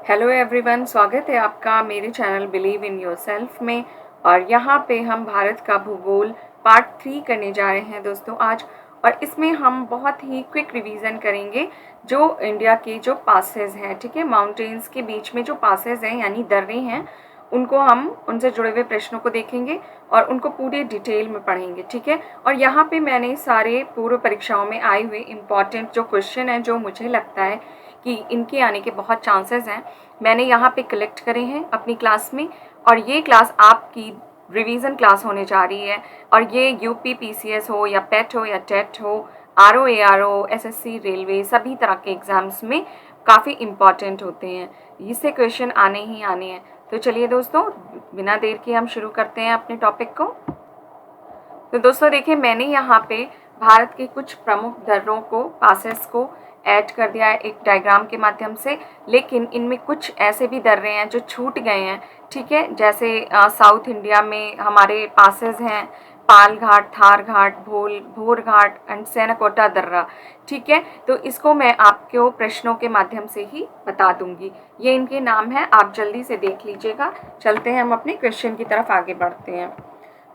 Hello everyone, स्वागत है आपका मेरे चैनल बिलीव इन योरसेल्फ में। और यहाँ पे हम भारत का भूगोल पार्ट 3 करने जा रहे हैं दोस्तों आज। और इसमें हम बहुत ही क्विक रिवीजन करेंगे जो इंडिया के जो पासेस हैं, ठीक है, माउंटेन्स के बीच में जो पासेस हैं यानी दर्रे हैं, उनको हम उनसे जुड़े हुए प्रश्नों को देखेंगे और उनको पूरे डिटेल में पढ़ेंगे, ठीक है। और यहाँ पे मैंने सारे पूर्व परीक्षाओं में आए हुए इम्पॉर्टेंट जो क्वेश्चन हैं, जो मुझे लगता है कि इनके आने के बहुत चांसेस हैं, मैंने यहाँ पे कलेक्ट करे हैं अपनी क्लास में। और ये क्लास आपकी रिवीजन क्लास होने जा रही है। और ये यूपी पीसीएस हो या पेट हो या टेट हो, आरओ एआरओ, एसएससी, रेलवे, सभी तरह के एग्जाम्स में काफ़ी इम्पॉर्टेंट होते हैं। इससे क्वेश्चन आने ही आने हैं। तो चलिए दोस्तों, बिना देर के हम शुरू करते हैं अपने टॉपिक को। तो दोस्तों देखिए, मैंने यहाँ पे भारत के कुछ प्रमुख दर्रों को, पासेस को ऐड कर दिया है एक डायग्राम के माध्यम से। लेकिन इनमें कुछ ऐसे भी दर्रे हैं जो छूट गए हैं, ठीक है। जैसे साउथ इंडिया में हमारे पासेस हैं पाल घाट, थार घाट, भोर घाट एंड सेनाकोटा दर्रा, ठीक है। तो इसको मैं आपको प्रश्नों के माध्यम से ही बता दूंगी। ये इनके नाम हैं, आप जल्दी से देख लीजिएगा। चलते हैं हम अपने क्वेश्चन की तरफ आगे बढ़ते हैं।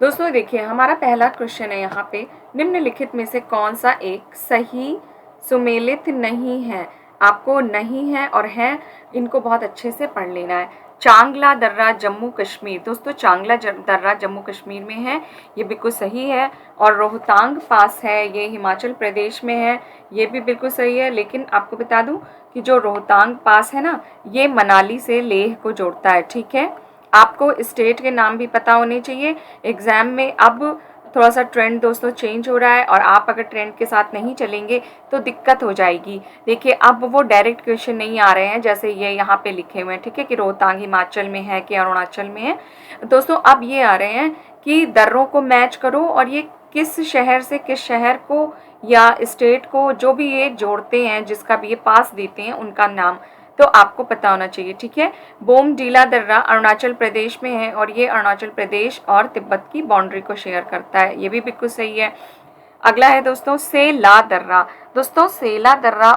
दोस्तों देखिए, हमारा पहला क्वेश्चन है यहाँ पे, निम्नलिखित में से कौन सा एक सही सुमेलित नहीं है। आपको नहीं है और है, इनको बहुत अच्छे से पढ़ लेना है। चांगला दर्रा जम्मू कश्मीर, दोस्तों चांगला दर्रा जम्मू कश्मीर में है, ये बिल्कुल सही है। और रोहतांग पास है, ये हिमाचल प्रदेश में है, ये भी बिल्कुल सही है। लेकिन आपको बता दूं कि जो रोहतांग पास है ना, ये मनाली से लेह को जोड़ता है, ठीक है। आपको स्टेट के नाम भी पता होने चाहिए एग्जाम में। अब थोड़ा सा ट्रेंड दोस्तों चेंज हो रहा है और आप अगर ट्रेंड के साथ नहीं चलेंगे तो दिक्कत हो जाएगी। देखिए, अब वो डायरेक्ट क्वेश्चन नहीं आ रहे हैं जैसे ये यहाँ पे लिखे हुए हैं, ठीक है, कि रोहतांग हिमाचल में है कि अरुणाचल में है। दोस्तों अब ये आ रहे हैं कि दर्रों को मैच करो और ये किस शहर से किस शहर को या स्टेट को जो भी ये जोड़ते हैं, जिसका भी ये पास देते हैं, उनका नाम तो आपको पता होना चाहिए, ठीक है। बोमडीला दर्रा अरुणाचल प्रदेश में है और ये अरुणाचल प्रदेश और तिब्बत की बाउंड्री को शेयर करता है, ये भी बिल्कुल सही है। अगला है दोस्तों सेला दर्रा। दोस्तों सेला दर्रा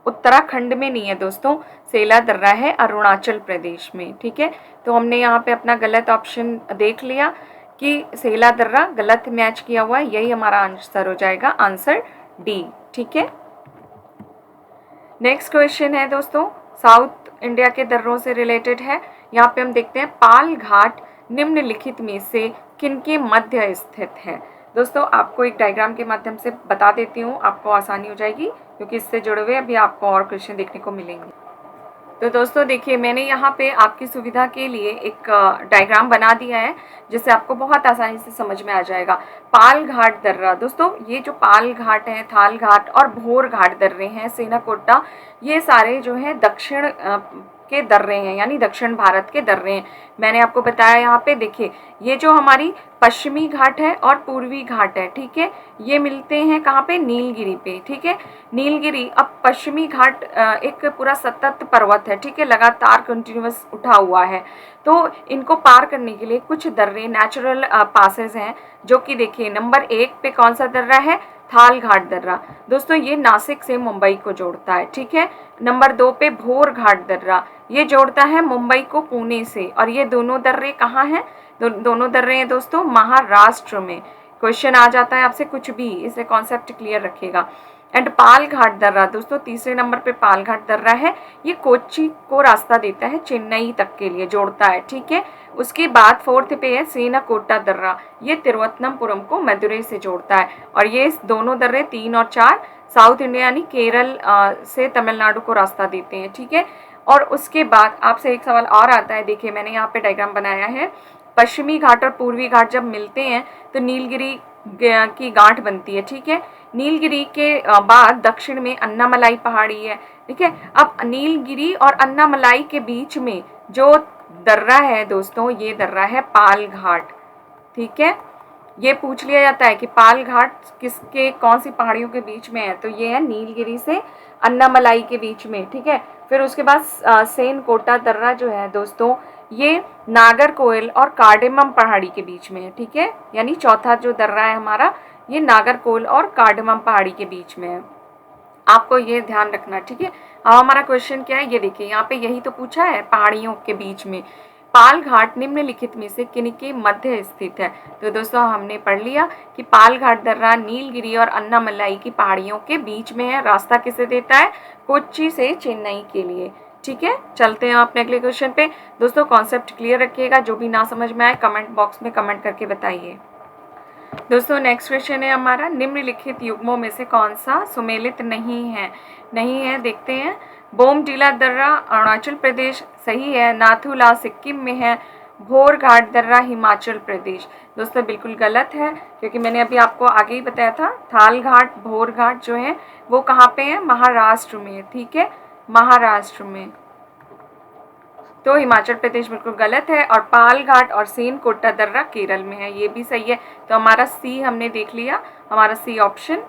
उत्तराखंड में नहीं है दोस्तों, सेला दर्रा है अरुणाचल प्रदेश में, ठीक है। तो हमने यहाँ पे अपना गलत ऑप्शन देख लिया कि सेला दर्रा गलत मैच किया हुआ है, यही हमारा आंसर हो जाएगा, आंसर डी, ठीक है। नेक्स्ट क्वेश्चन है दोस्तों, साउथ इंडिया के दर्रों से रिलेटेड है। यहाँ पे हम देखते हैं पाल घाट निम्नलिखित में से किनके मध्य स्थित है। दोस्तों आपको एक डायग्राम के माध्यम से बता देती हूँ, आपको आसानी हो जाएगी क्योंकि इससे जुड़े हुए अभी आपको और क्वेश्चन देखने को मिलेंगे। तो दोस्तों देखिए, मैंने यहाँ पे आपकी सुविधा के लिए एक डायग्राम बना दिया है जिससे आपको बहुत आसानी से समझ में आ जाएगा। पाल घाट दर्रा, दोस्तों ये जो पाल घाट है, थाल घाट और भोर घाट दर्रे हैं, सेनाकोटा, ये सारे जो हैं दक्षिण के दर्रे हैं, यानी दक्षिण भारत के दर्रे हैं। मैंने आपको बताया यहाँ पे देखिए, ये जो हमारी पश्चिमी घाट है और पूर्वी घाट है, ठीक है, ये मिलते हैं कहाँ पे, नीलगिरी पे, ठीक है। नीलगिरी, अब पश्चिमी घाट एक पूरा सतत पर्वत है, ठीक है, लगातार कंटिन्यूअस उठा हुआ है। तो इनको पार करने के लिए कुछ दर्रे नेचुरल पासेस हैं, जो कि देखिए नंबर 1 पे कौन सा दर्रा है, थाल घाट दर्रा। दोस्तों ये नासिक से मुंबई को जोड़ता है, ठीक है। नंबर 2 पे भोर घाट दर्रा, ये जोड़ता है मुंबई को पुणे से। और ये दोनों दर्रे कहाँ हैं, दोनों दर्रे हैं दोस्तों महाराष्ट्र में। क्वेश्चन आ जाता है आपसे कुछ भी, इसे कॉन्सेप्ट क्लियर रखिएगा। एंड पाल घाट दर्रा, दोस्तों तीसरे नंबर पे पाल घाट दर्रा है, ये कोच्चि को रास्ता देता है, चेन्नई तक के लिए जोड़ता है, ठीक है। उसके बाद 4th पे है सेनाकोटा दर्रा, ये तिरुवनंतपुरम को मदुरई से जोड़ता है। और ये दोनों दर्रे 3 और 4 साउथ इंडिया यानी केरल से तमिलनाडु को रास्ता देते हैं, ठीक है। और उसके बाद आपसे एक सवाल और आता है, देखिए मैंने यहाँ पे डायग्राम बनाया है, पश्चिमी घाट और पूर्वी घाट जब मिलते हैं तो नीलगिरी की गांठ बनती है, ठीक है। नीलगिरी के बाद दक्षिण में अन्नामलाई पहाड़ी है, ठीक है। अब नीलगिरी और अन्नामलाई के बीच में जो दर्रा है दोस्तों, ये दर्रा है पाल घाट, ठीक है। ये पूछ लिया जाता है कि पाल घाट किसके, कौन सी पहाड़ियों के बीच में है, तो ये है नीलगिरी से अन्नामलाई के बीच में, ठीक है। फिर उसके बाद सेनकोटा दर्रा जो है दोस्तों, ये नागरकोइल और कार्डेमम पहाड़ी के बीच में है, ठीक है। यानी चौथा जो दर्रा है हमारा, ये नागरकोइल और कार्डेमम पहाड़ी के बीच में है। आपको ये ध्यान रखना, ठीक है। अब हमारा क्वेश्चन क्या है, ये देखिए यहाँ पे यही तो पूछा है, पहाड़ियों के बीच में पाल घाट निम्नलिखित में से किनके मध्य स्थित है। तो दोस्तों हमने पढ़ लिया कि पाल घाट दर्रा नीलगिरी और अन्नामलाई की पहाड़ियों के बीच में है। रास्ता किसे देता है, कोच्चि से चेन्नई के लिए। ठीक है, चलते हैं अपने अगले क्वेश्चन पे। दोस्तों कॉन्सेप्ट क्लियर रखिएगा, जो भी ना समझ में आए कमेंट बॉक्स में कमेंट करके बताइए। दोस्तों नेक्स्ट क्वेश्चन है हमारा, निम्नलिखित युग्मों में से कौन सा सुमेलित नहीं है, देखते हैं। बोमडिला दर्रा अरुणाचल प्रदेश सही है, नाथुला सिक्किम में है, भोर घाट दर्रा हिमाचल प्रदेश। दोस्तों बिल्कुल गलत है, क्योंकि मैंने अभी आपको आगे ही बताया था, थाल घाट भोर घाट जो है वो कहाँ पे है, महाराष्ट्र में। ठीक है, महाराष्ट्र में, तो हिमाचल प्रदेश बिल्कुल गलत है। और पाल घाट और सेन कोट्टा दर्रा केरल में है, ये भी सही है। तो हमारा सी हमने देख लिया, हमारा सी ऑप्शन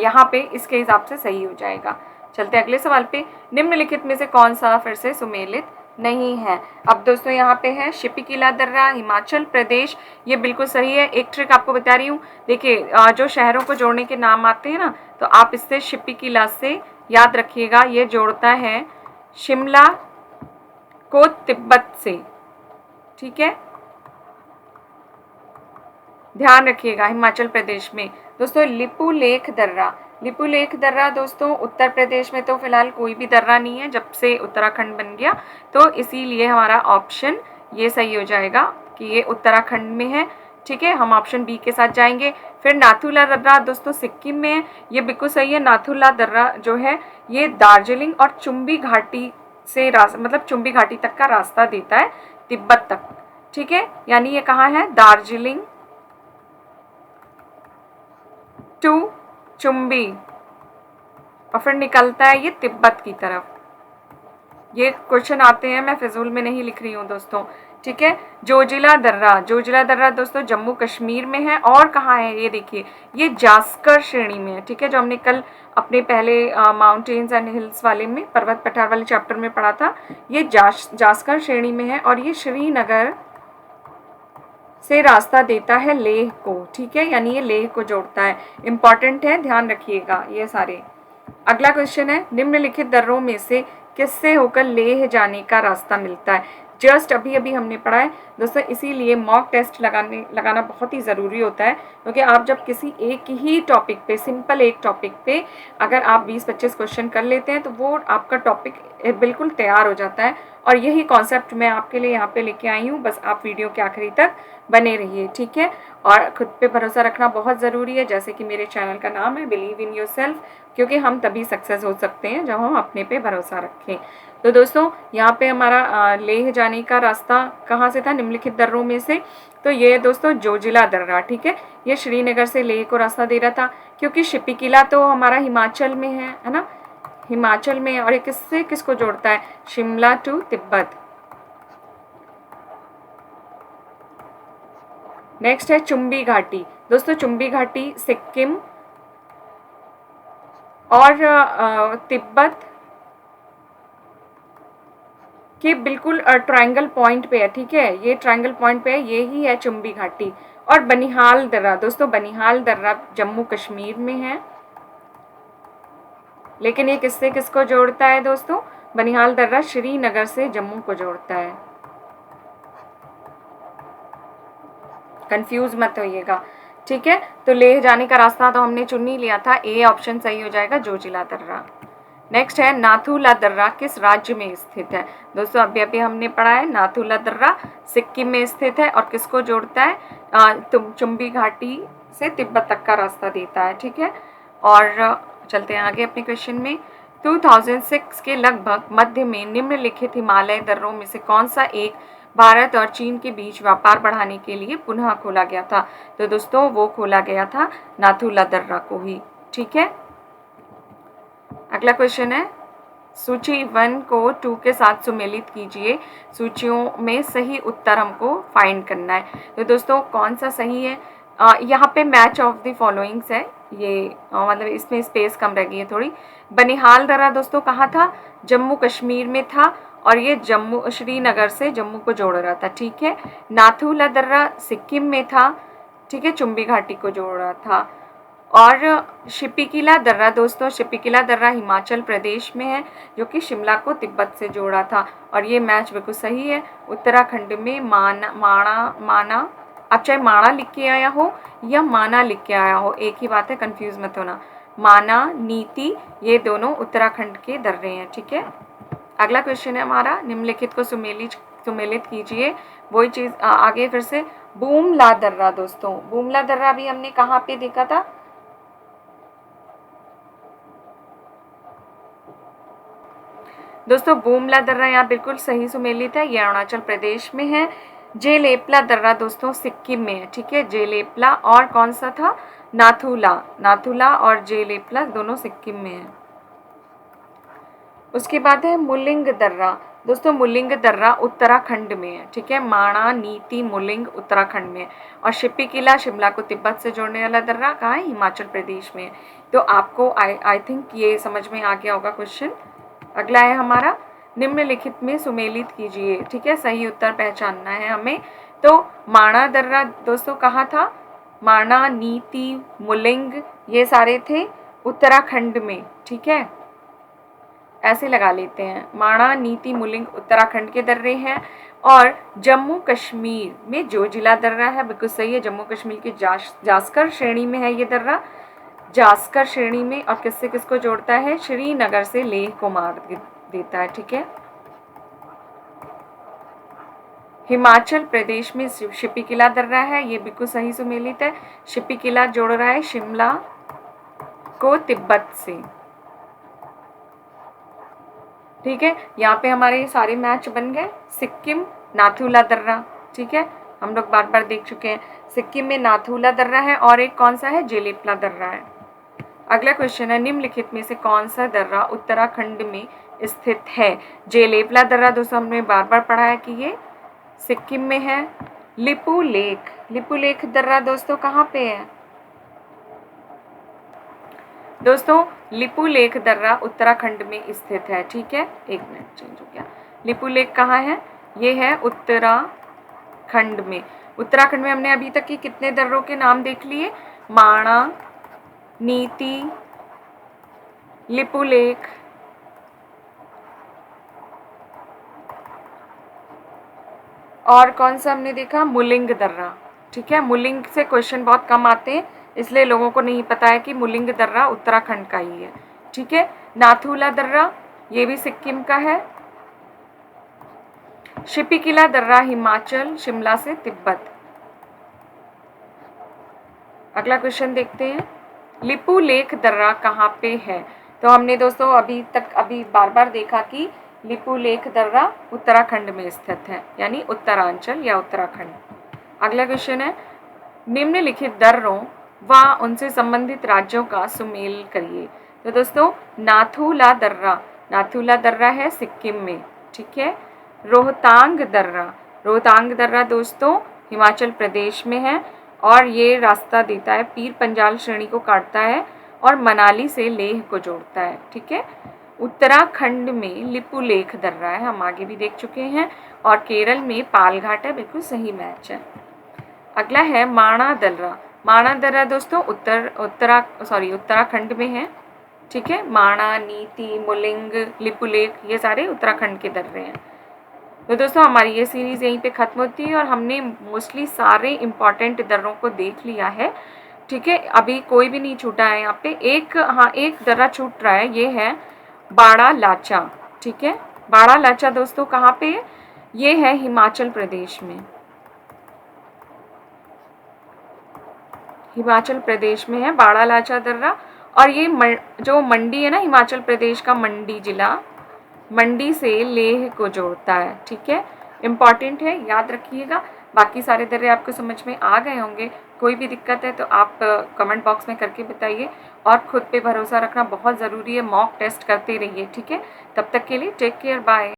यहाँ पे इसके हिसाब से सही हो जाएगा। चलते अगले सवाल पे, निम्नलिखित में से कौन सा फिर से सुमेलित नहीं है। अब दोस्तों यहाँ पे है शिपिकिला दर्रा हिमाचल प्रदेश, ये बिल्कुल सही है। एक ट्रिक आपको बता रही हूँ, देखिए जो शहरों को जोड़ने के नाम आते हैं ना, तो आप इससे शिपिकिला से याद रखिएगा, ये जोड़ता है शिमला को तिब्बत से। ठीक है, ध्यान रखिएगा हिमाचल प्रदेश में। दोस्तों लिपुलेख दर्रा दोस्तों उत्तर प्रदेश में तो फिलहाल कोई भी दर्रा नहीं है जब से उत्तराखंड बन गया, तो इसीलिए हमारा ऑप्शन ये सही हो जाएगा कि ये उत्तराखंड में है। ठीक है, हम ऑप्शन बी के साथ जाएंगे। फिर नाथुला दर्रा दोस्तों सिक्किम में है, ये बिल्कुल सही है। नाथुला दर्रा जो है ये दार्जिलिंग और चुम्बी घाटी से मतलब चुम्बी घाटी तक का रास्ता देता है, तिब्बत तक। ठीक है, यानी ये कहाँ है, दार्जिलिंग टू चुम्बी, और फिर निकलता है ये तिब्बत की तरफ। ये क्वेश्चन आते हैं, मैं फिजूल में नहीं लिख रही हूँ दोस्तों। ठीक है, जोजिला दर्रा दोस्तों जम्मू कश्मीर में है। और कहाँ है, ये देखिए ये जास्कर श्रेणी में है। ठीक है, जो हमने कल अपने पहले माउंटेन्स एंड हिल्स वाले में, पर्वत पठार वाले चैप्टर में पढ़ा था, ये जास्कर श्रेणी में है। और ये श्रीनगर से रास्ता देता है लेह को। ठीक है, यानी ये लेह को जोड़ता है। इंपॉर्टेंट है, ध्यान रखिएगा ये सारे। अगला क्वेश्चन है, निम्नलिखित दर्रों में से किससे होकर लेह जाने का रास्ता मिलता है। जस्ट अभी हमने पढ़ा है दोस्तों, इसीलिए मॉक टेस्ट लगाना बहुत ही ज़रूरी होता है, क्योंकि आप जब किसी एक ही टॉपिक पे, सिंपल एक टॉपिक पे अगर आप 20-25 क्वेश्चन कर लेते हैं तो वो आपका टॉपिक बिल्कुल तैयार हो जाता है। और यही कॉन्सेप्ट मैं आपके लिए यहाँ पे लेके आई हूँ, बस आप वीडियो के आखिरी तक बने रहिए। ठीक है, और खुद पे भरोसा रखना बहुत ज़रूरी है, जैसे कि मेरे चैनल का नाम है बिलीव इन योरसेल्फ, क्योंकि हम तभी सक्सेस हो सकते हैं जब हम अपने पे भरोसा रखें। तो दोस्तों यहाँ पे हमारा लेह जाने का रास्ता कहाँ से था, निम्नलिखित दर्रों में से। तो ये दोस्तों जोजिला दर्रा, ठीक है, ये श्रीनगर से लेह को रास्ता दे रहा था, क्योंकि शिपिकिला तो हमारा हिमाचल में है ना, हिमाचल में। और ये किससे किसको जोड़ता है, शिमला टू तिब्बत। नेक्स्ट है चुम्बी घाटी दोस्तों, चुम्बी घाटी सिक्किम और तिब्बत के बिल्कुल ट्रायंगल पॉइंट पे है। ठीक है, ये ट्रायंगल पॉइंट पे है, ये ही है चुम्बी घाटी। और बनिहाल दर्रा दोस्तों, बनिहाल दर्रा जम्मू कश्मीर में है, लेकिन ये किससे किसको जोड़ता है दोस्तों, बनिहाल दर्रा श्रीनगर से जम्मू को जोड़ता है, कंफ्यूज मत होइएगा। ठीक है, तो लेह जाने का रास्ता तो हमने चुन ही लिया था, ए ऑप्शन सही हो जाएगा, जोजिला दर्रा। नेक्स्ट है नाथुला दर्रा किस राज्य में स्थित है। दोस्तों अभी हमने पढ़ा है, नाथुला दर्रा सिक्किम में स्थित है और किसको जोड़ता है, चुम्बी घाटी से तिब्बत तक का रास्ता देता है। ठीक है, और चलते हैं आगे अपने क्वेश्चन में। 2006 के लगभग मध्य में निम्नलिखित हिमालय दर्रों में से कौन सा एक भारत और चीन के बीच व्यापार बढ़ाने के लिए पुनः खोला गया था। तो दोस्तों वो खोला गया था नाथुला दर्रा को ही। ठीक है, अगला क्वेश्चन है, सूची 1 को 2 के साथ सुमेलित कीजिए, सूचियों में सही उत्तर हमको फाइंड करना है। तो दोस्तों कौन सा सही है, यहाँ पे मैच ऑफ द फॉलोइंग्स है, ये मतलब इसमें स्पेस कम रह गई है थोड़ी। बनिहाल दर्रा दोस्तों कहाँ था, जम्मू कश्मीर में था, और ये जम्मू श्रीनगर से जम्मू को जोड़ रहा था। ठीक है, नाथुला दर्रा सिक्किम में था, ठीक है, चुम्बी घाटी को जोड़ रहा था। और शिपिकिला दर्रा दोस्तों, शिपिकिला दर्रा हिमाचल प्रदेश में है, जो कि शिमला को तिब्बत से जोड़ा था। और ये मैच बिल्कुल सही है। उत्तराखंड में माना, आप चाहे माणा लिख के आया हो या माना लिख के आया हो, एक ही बात है, कंफ्यूज मत होना। माना, नीति, ये दोनों उत्तराखंड के दर्रे हैं, ठीक है। अगला क्वेश्चन है हमारा, निम्नलिखित को सुमेलित कीजिए। वही चीज़ आगे फिर से, बूमला दर्रा दोस्तों, बूमला दर्रा भी हमने कहाँ पे देखा था? दोस्तों बूमला दर्रा यहाँ बिल्कुल सही सुमेलित है, ये अरुणाचल प्रदेश में है। जेलेपला दर्रा दोस्तों सिक्किम में है, ठीक है। जेलेपला और कौन सा था? नाथुला और जेलेपला दोनों सिक्किम में है। उसके बाद है मुलिंग दर्रा दोस्तों, मुलिंग दर्रा उत्तराखंड में है, ठीक है। माणा, नीति, मुलिंग उत्तराखंड में है। और शिपिकिला शिमला को तिब्बत से जोड़ने वाला दर्रा कहाँ है? हिमाचल प्रदेश में है। तो आपको आई थिंक ये समझ में आ गया होगा क्वेश्चन। अगला है हमारा, निम्नलिखित में सुमेलित कीजिए, ठीक है। सही उत्तर पहचानना है हमें। तो माणा दर्रा दोस्तों कहाँ था? माणा, नीति, मुलिंग, ये सारे थे उत्तराखंड में, ठीक है। ऐसे लगा लेते हैं, माणा, नीति, मुलिंग उत्तराखंड के दर्रे हैं। और जम्मू कश्मीर में जो जिला दर्रा है, बिल्कुल सही है, जम्मू कश्मीर की जास्कर श्रेणी में है ये दर्रा, जास्कर श्रेणी में। और किससे किसको जोड़ता है? श्रीनगर से लेह को मार्ग देता है, ठीक है। हिमाचल प्रदेश में शिपिकिला दर्रा है, ये बिल्कुल सही सुमेलित है। शिपिकिला जोड़ रहा है शिमला को तिब्बत से, ठीक है। यहाँ पे हमारे सारे मैच बन गए। सिक्किम नाथुला दर्रा, ठीक है, हम लोग बार बार देख चुके हैं। सिक्किम में नाथुला दर्रा है और एक कौन सा है? जेलेपला दर्रा है। अगला क्वेश्चन है, निम्नलिखित में से कौन सा दर्रा उत्तराखंड में स्थित है? जेलेपला दर्रा दोस्तों हमने बार बार पढ़ा है कि ये सिक्किम में है। लिपू लेक दर्रा दोस्तों कहाँ पे है? दोस्तों लिपू लेक दर्रा उत्तराखंड में स्थित है, ठीक है। एक मिनट, चेंज हो गया। लिपू लेक कहाँ है? ये है उत्तराखंड में। उत्तराखंड में हमने अभी तक की कितने दर्रों के नाम देख लिए? माणा, नीति, लिपू लेक, और कौन सा हमने देखा? मुलिंग दर्रा, ठीक है। मुलिंग से क्वेश्चन बहुत कम आते हैं, इसलिए लोगों को नहीं पता है कि मुलिंग दर्रा उत्तराखंड का ही है, ठीक है। नाथुला दर्रा ये भी सिक्किम का है। शिपिकिला दर्रा हिमाचल, शिमला से तिब्बत। अगला क्वेश्चन देखते हैं, लिपू लेक दर्रा कहाँ पे है? तो हमने दोस्तों अभी बार बार देखा कि लिपू लेक दर्रा उत्तराखंड में स्थित है, यानी उत्तरांचल या उत्तराखंड। अगला क्वेश्चन है, निम्नलिखित दर्रों व उनसे संबंधित राज्यों का सुमेल करिए। तो दोस्तों नाथुला दर्रा है सिक्किम में, ठीक है। रोहतांग दर्रा दोस्तों हिमाचल प्रदेश में है और ये रास्ता देता है, पीर पंजाल श्रेणी को काटता है और मनाली से लेह को जोड़ता है, ठीक है। उत्तराखंड में लिपू लेक दर्रा है, हम आगे भी देख चुके हैं। और केरल में पालघाट है, बिल्कुल सही मैच है। अगला है माणा दर्रा दोस्तों उत्तराखंड में है, ठीक है। माणा, नीति, मुलिंग, लिपू लेक ये सारे उत्तराखंड के दर्रे हैं। तो दोस्तों हमारी ये सीरीज़ यहीं पे ख़त्म होती है और हमने मोस्टली सारे इम्पॉर्टेंट दर्रों को देख लिया है, ठीक है। अभी कोई भी नहीं छूटा है यहाँ पे। एक दर्रा छूट रहा है, ये है बाड़ा लाचा, ठीक है। बाड़ा लाचा दोस्तों कहाँ पे है? ये है हिमाचल प्रदेश में, हिमाचल प्रदेश में है बाड़ा लाचा दर्रा। और ये जो मंडी है ना, हिमाचल प्रदेश का मंडी जिला, मंडी से लेह को जोड़ता है, ठीक है। इम्पॉर्टेंट है, याद रखिएगा। बाकी सारे दर्रे आपको समझ में आ गए होंगे। कोई भी दिक्कत है तो आप कमेंट बॉक्स में करके बताइए। और खुद पे भरोसा रखना बहुत ज़रूरी है, मॉक टेस्ट करते रहिए, ठीक है। तब तक के लिए टेक केयर, बाय।